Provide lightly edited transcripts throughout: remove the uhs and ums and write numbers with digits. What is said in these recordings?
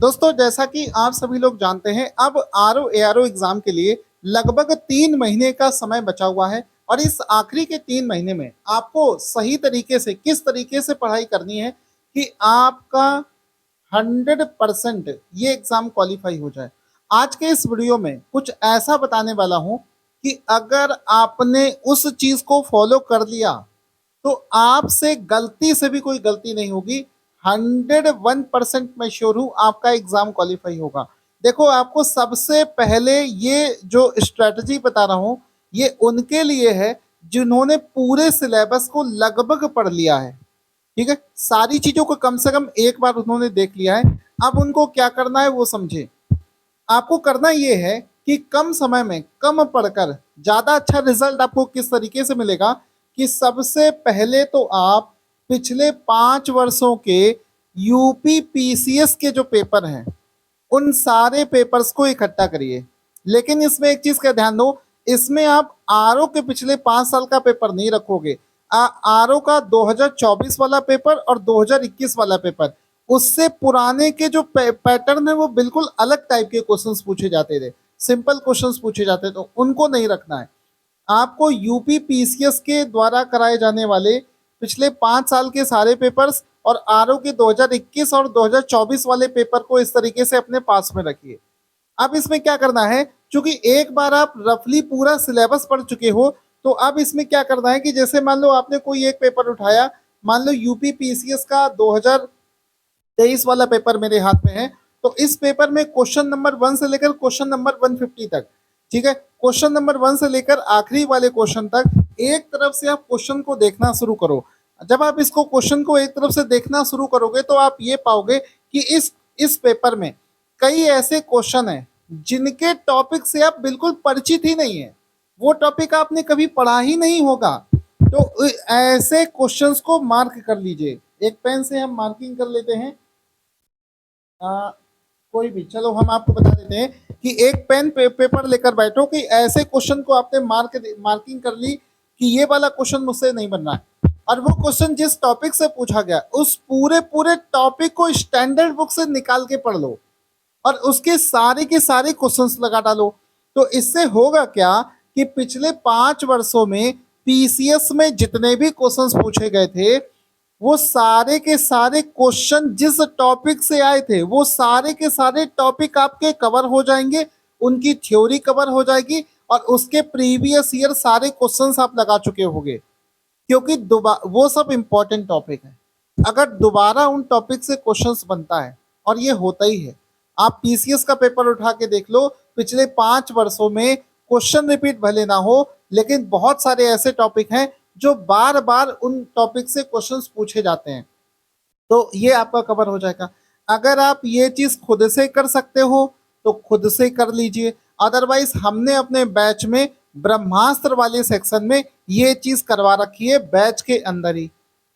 दोस्तों, जैसा कि आप सभी लोग जानते हैं, अब आरओ एआरओ एग्जाम के लिए लगभग 3 महीने का समय बचा हुआ है। और इस आखिरी के 3 महीने में आपको सही तरीके से किस तरीके से पढ़ाई करनी है कि आपका 100% ये एग्जाम क्वालिफाई हो जाए। आज के इस वीडियो में कुछ ऐसा बताने वाला हूं कि अगर आपने उस चीज को फॉलो कर लिया तो आपसे गलती से भी कोई गलती नहीं होगी। 101% मैं श्योर हूं आपका एग्जाम क्वालिफाई होगा। देखो, आपको सबसे पहले ये जो स्ट्रेटजी बता रहा हूं ये उनके लिए है जिन्होंने पूरे सिलेबस को लगभग पढ़ लिया है। ठीक है, सारी चीजों को कम से कम एक बार उन्होंने देख लिया है। अब उनको क्या करना है वो समझे। आपको करना ये है कि कम समय में कम पढ़कर ज्यादा अच्छा रिजल्ट आपको किस तरीके से मिलेगा कि सबसे पहले तो आप पिछले 5 वर्षों के यूपी पीसीएस के जो पेपर हैं उन सारे पेपर्स को इकट्ठा करिए। लेकिन इसमें एक चीज का ध्यान दो, इसमें आप आरओ के पिछले 5 साल का पेपर नहीं रखोगे। आरओ का 2024 वाला पेपर और 2021 वाला पेपर, उससे पुराने के जो पैटर्न है वो बिल्कुल अलग टाइप के क्वेश्चंस पूछे जाते थे, सिंपल क्वेश्चंस पूछे जाते थे, तो उनको नहीं रखना है। आपको यूपी पीसीएस के द्वारा कराए जाने वाले पिछले 5 साल के सारे पेपर्स और आरओ के 2021 और 2024 वाले पेपर को इस तरीके से अपने पास में रखिए। अब इसमें क्या करना है, क्योंकि एक बार आप रफली पूरा सिलेबस पढ़ चुके हो, तो अब इसमें क्या करना है कि जैसे मान लो आपने कोई एक पेपर उठाया, मान लो यूपी पीसीएस का 2023 वाला पेपर मेरे हाथ में है, तो इस पेपर में क्वेश्चन नंबर 1 से लेकर क्वेश्चन नंबर 150 तक, ठीक है, क्वेश्चन नंबर 1 से लेकर आखिरी वाले क्वेश्चन तक एक तरफ से आप क्वेश्चन को देखना शुरू करो। जब आप इसको क्वेश्चन को एक तरफ से देखना शुरू करोगे तो आप ये पाओगे कि इस पेपर में कई ऐसे क्वेश्चन हैं जिनके टॉपिक से आप बिल्कुल परिचित ही नहीं है, वो टॉपिक आपने कभी पढ़ा ही नहीं होगा। तो ऐसे क्वेश्चंस को मार्क कर लीजिए। एक पेन से हम मार्किंग कर लेते हैं, कोई भी, चलो हम आपको बता देते हैं कि एक पेन पेपर लेकर बैठो कि ऐसे क्वेश्चन को आपने मार्किंग कर ली कि ये वाला क्वेश्चन मुझसे नहीं बनना है, और वो क्वेश्चन जिस टॉपिक से पूछा गया उस पूरे पूरे टॉपिक को स्टैंडर्ड बुक से निकाल के पढ़ लो और उसके सारे के सारे क्वेश्चंस लगा डालो। तो इससे होगा क्या कि पिछले 5 वर्षों में पीसीएस में जितने भी क्वेश्चंस पूछे गए थे वो सारे के सारे क्वेश्चन जिस टॉपिक से आए थे वो सारे के सारे टॉपिक आपके कवर हो जाएंगे, उनकी थ्योरी कवर हो जाएगी और उसके प्रीवियस ईयर सारे क्वेश्चंस आप लगा चुके होंगे, क्योंकि वो सब इंपॉर्टेंट टॉपिक है। अगर दोबारा उन टॉपिक से क्वेश्चंस बनता है, और ये होता ही है, आप पीसीएस का पेपर उठा के देख लो, पिछले 5 वर्षों में क्वेश्चन रिपीट भले ना हो लेकिन बहुत सारे ऐसे टॉपिक हैं जो बार बार उन टॉपिक से क्वेश्चंस पूछे जाते हैं, तो ये आपका कवर हो जाएगा। अगर आप ये चीज खुद से कर सकते हो तो खुद से कर लीजिए, अदरवाइज हमने अपने बैच में ब्रह्मास्त्र वाले सेक्शन में ये चीज करवा रखी है, बैच के अंदर ही।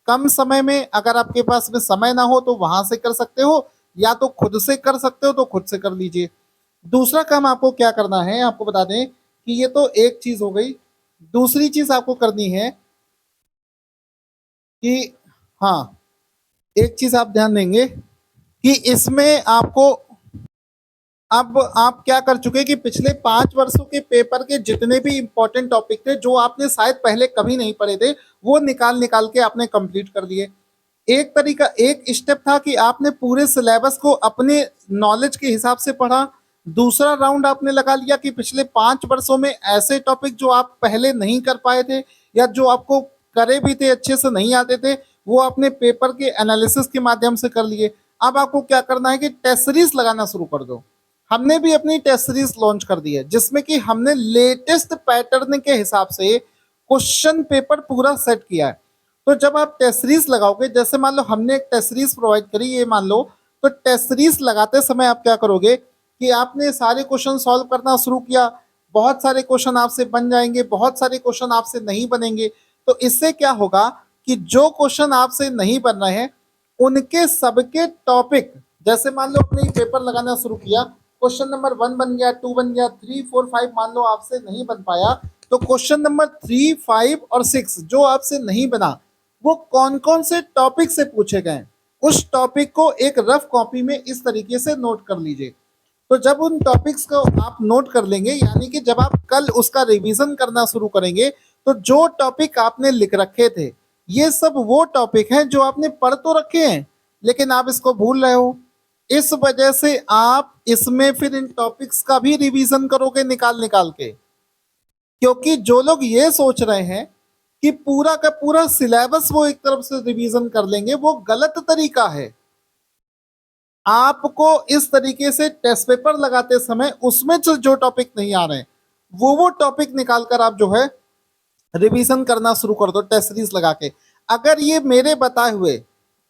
कम समय में अगर आपके पास में समय ना हो तो वहां से कर सकते हो, या तो खुद से कर सकते हो तो खुद से कर लीजिए। दूसरा काम आपको क्या करना है, आपको बता दें कि ये तो एक चीज हो गई। दूसरी चीज आपको करनी है कि हाँ, एक चीज आप ध्यान देंगे कि इसमें आपको, अब आप क्या कर चुके कि पिछले 5 वर्षों के पेपर के जितने भी इंपॉर्टेंट टॉपिक थे जो आपने शायद पहले कभी नहीं पढ़े थे वो निकाल निकाल के आपने कंप्लीट कर दिए। एक तरीका, एक स्टेप था कि आपने पूरे सिलेबस को अपने नॉलेज के हिसाब से पढ़ा। दूसरा राउंड आपने लगा लिया कि पिछले 5 वर्षों में ऐसे टॉपिक जो आप पहले नहीं कर पाए थे या जो आपको करे भी थे अच्छे से नहीं आते थे वो आपने पेपर के एनालिसिस के माध्यम से कर लिए। अब आपको क्या करना है कि टेस्ट सीरीज लगाना शुरू कर दो। हमने भी अपनी टेस्ट सीरीज लॉन्च कर दी है जिसमें कि हमने लेटेस्ट पैटर्न के हिसाब से क्वेश्चन पेपर पूरा सेट किया है। तो जब आप टेस्ट सीरीज लगाओगे, जैसे मान लो हमने एक टेस्ट सीरीज प्रोवाइड करी, ये मान लो, तो टेस्ट सीरीज लगाते समय आप क्या करोगे कि आपने सारे क्वेश्चन सॉल्व करना शुरू किया, बहुत सारे क्वेश्चन आपसे बन जाएंगे, बहुत सारे क्वेश्चन आपसे नहीं बनेंगे। तो इससे क्या होगा कि जो क्वेश्चन आपसे नहीं बन रहे हैं उनके सबके टॉपिक, जैसे मान लो अपने पेपर लगाना शुरू किया, क्वेश्चन नंबर 1 बन गया, 2 बन गया, 3, 4, 5 मान लो आपसे नहीं बन पाया, तो क्वेश्चन नंबर 3, 5 और 6 जो आपसे नहीं बना वो कौन कौन से टॉपिक से पूछे गए, उस टॉपिक को एक रफ कॉपी में इस तरीके से नोट कर लीजिए। तो जब उन टॉपिक्स को आप नोट कर लेंगे, यानी कि जब आप कल उसका रिवीजन करना शुरू करेंगे, तो जो टॉपिक आपने लिख रखे थे, ये सब वो टॉपिक हैं जो आपने पढ़ तो रखे हैं, लेकिन आप इसको भूल रहे हो। इस वजह से आप इसमें फिर इन टॉपिक्स का भी रिवीजन करोगे निकाल निकाल के, क्योंकि जो लोग ये सोच रहे हैं कि पूरा का पूरा सिलेबस वो एक तरफ से रिवीजन कर लेंगे, वो गलत तरीका है। आपको इस तरीके से टेस्ट पेपर लगाते समय उसमें जो टॉपिक नहीं आ रहे हैं, वो टॉपिक निकालकर आप जो है रिवीजन करना शुरू कर दो टेस्ट सीरीज लगा के। अगर ये मेरे बताए हुए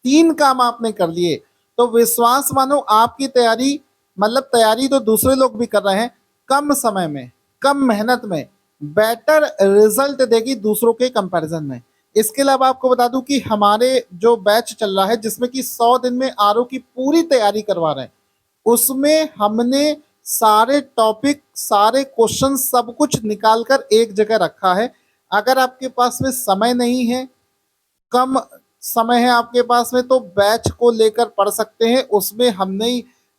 3 काम आपने कर लिए, तो विश्वास मानो आपकी तैयारी, मतलब तैयारी तो दूसरे लोग भी कर रहे हैं, कम समय में, कम मेहनत में बेटर रिजल्ट देगी दूसरों के कंपैरिजन में। इसके अलावा आपको बता दूं कि हमारे जो बैच चल रहा है, जिसमें कि 100 दिन में आरओ की पूरी तैयारी करवा रहे हैं, उसमें हमने सारे टॉपिक, सारे क्वेश्चन, सब कुछ निकाल कर एक जगह रखा है। अगर आपके पास में समय नहीं है, कम समय है आपके पास में, तो बैच को लेकर पढ़ सकते हैं। उसमें हमने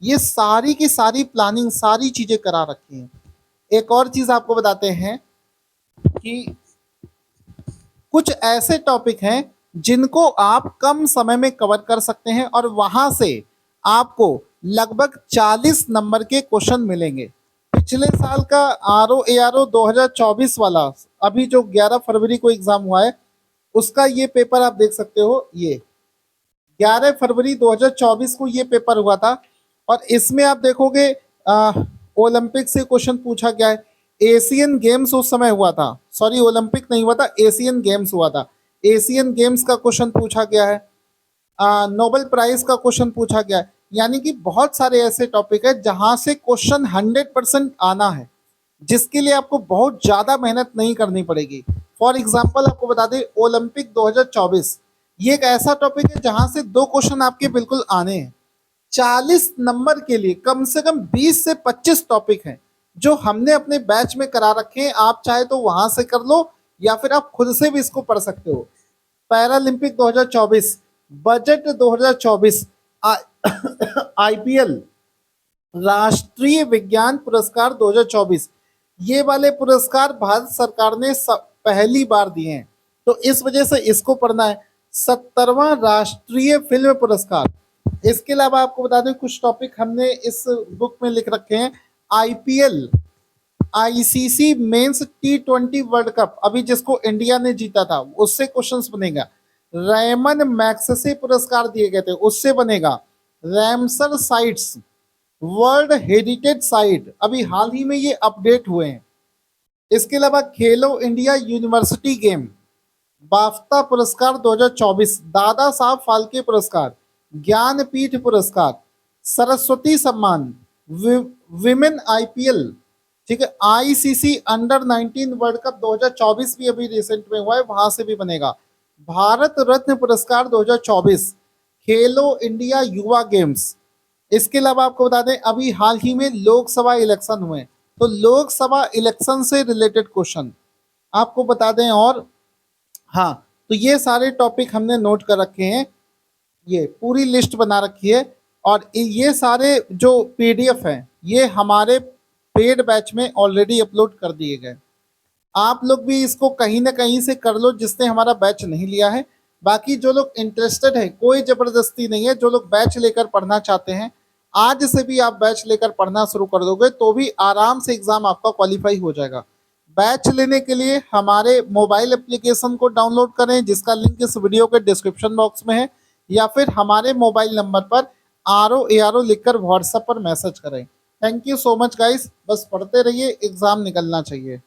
ये सारी की सारी प्लानिंग, सारी चीजें करा रखी हैं। एक और चीज आपको बताते हैं कि कुछ ऐसे टॉपिक हैं जिनको आप कम समय में कवर कर सकते हैं, और वहां से आपको लगभग 40 नंबर के क्वेश्चन मिलेंगे। पिछले साल का आरओ एआरओ 2024 वाला, अभी जो 11 फरवरी को एग्जाम हुआ है, उसका ये पेपर आप देख सकते हो। ये 11 फरवरी 2024 को ये पेपर हुआ था, और इसमें आप देखोगे ओलंपिक से क्वेश्चन पूछा गया है। एशियन गेम्स उस समय हुआ था, सॉरी ओलंपिक नहीं हुआ था, एशियन गेम्स हुआ था। एशियन गेम्स का क्वेश्चन पूछा गया है, नोबेल प्राइज का क्वेश्चन पूछा गया है। यानी कि बहुत सारे ऐसे टॉपिक है जहां से क्वेश्चन 100% आना है, जिसके लिए आपको बहुत ज्यादा मेहनत नहीं करनी पड़ेगी। फॉर एग्जाम्पल आपको बता दें, ओलंपिक 2024 ये एक ऐसा टॉपिक है जहां से 2 क्वेश्चन आपके बिल्कुल आने हैं। 40 नंबर के लिए कम से कम 20 से 25 टॉपिक हैं जो हमने अपने बैच में करा रखे हैं। आप चाहे तो वहां से कर लो, या फिर आप खुद से भी इसको पढ़ सकते हो। पैरालंपिक 2024, बजट 2024, आईपीएल, राष्ट्रीय विज्ञान पुरस्कार 2024, ये वाले पुरस्कार भारत सरकार ने पहली बार दिए हैं, तो इस वजह से इसको पढ़ना है। 70वां राष्ट्रीय फिल्म पुरस्कार। इसके अलावा आपको बता दें कुछ टॉपिक हमने इस बुक में लिख रखे हैं। IPL, ICC men's T20 world cup, अभी जिसको इंडिया ने जीता था, उससे क्वेश्चंस बनेगा। रेमन मैग्सेसे पुरस्कार दिए गए थे, उससे बनेगा। Ramsar sites world heritage site, अभी हाल ही में ये अपडेट हुए हैं। इसके अलावा खेलो इंडिया यूनिवर्सिटी गेम, बाफ्ता पुरस्कार 2024, दादा साहब फाल्के पुरस्कार, ज्ञानपीठ पुरस्कार, सरस्वती सम्मान, विमेन आईपीएल, ठीक है, आईसीसी अंडर 19 वर्ल्ड कप 2024 भी अभी रिसेंट में हुआ है, वहां से भी बनेगा। भारत रत्न पुरस्कार 2024, खेलो इंडिया युवा गेम्स। इसके अलावा आपको बता दें अभी हाल ही में लोकसभा इलेक्शन हुए, तो लोकसभा इलेक्शन से रिलेटेड क्वेश्चन आपको बता दें। और हाँ, तो ये सारे टॉपिक हमने नोट कर रखे हैं, ये पूरी लिस्ट बना रखी है, और ये सारे जो पीडीएफ हैं ये हमारे पेड बैच में ऑलरेडी अपलोड कर दिए गए। आप लोग भी इसको कहीं ना कहीं से कर लो जिसने हमारा बैच नहीं लिया है। बाकी जो लोग इंटरेस्टेड है, कोई जबरदस्ती नहीं है, जो लोग बैच लेकर पढ़ना चाहते हैं, आज से भी आप बैच लेकर पढ़ना शुरू कर दोगे तो भी आराम से एग्जाम आपका क्वालिफाई हो जाएगा। बैच लेने के लिए हमारे मोबाइल एप्लीकेशन को डाउनलोड करें, जिसका लिंक इस वीडियो के डिस्क्रिप्शन बॉक्स में है, या फिर हमारे मोबाइल नंबर पर RO लिखकर व्हाट्सएप पर मैसेज करें। Thank you so much guys, बस पढ़ते रहिए, एग्जाम निकलना चाहिए।